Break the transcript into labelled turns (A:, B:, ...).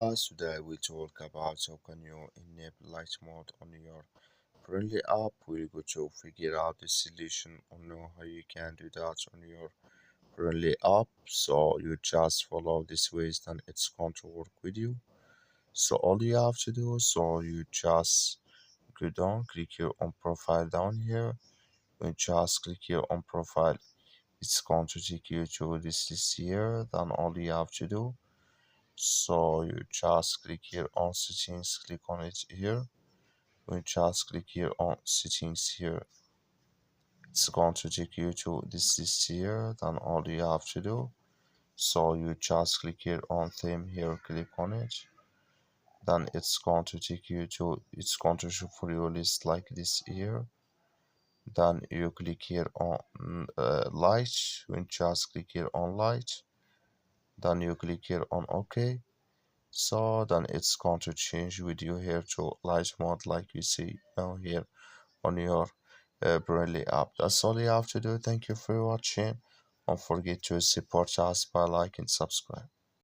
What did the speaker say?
A: Today we talk about how can you enable light mode on your Braille app. We're going to figure out the solution on how you can do that on your Braille app. So you just follow this ways, then it's going to work with you. So all you have to do, so you just go down, click here on profile down here. When you just click here on profile, it's going to take you to this list here. Then all you have to do, so you just click here on settings, click on it here. When you just click here on settings here, it's going to take you to this list here. Then all you have to do, so you just click here on theme here, click on it. Then it's going to take you to, it's going to show for your list like this here. Then you click here on light. When you just click here on light, then you click here on OK. So then it's going to change with you here to light mode like you see now here on your Braille app. That's all you have to do. Thank you for watching. Don't forget to support us by like and subscribe.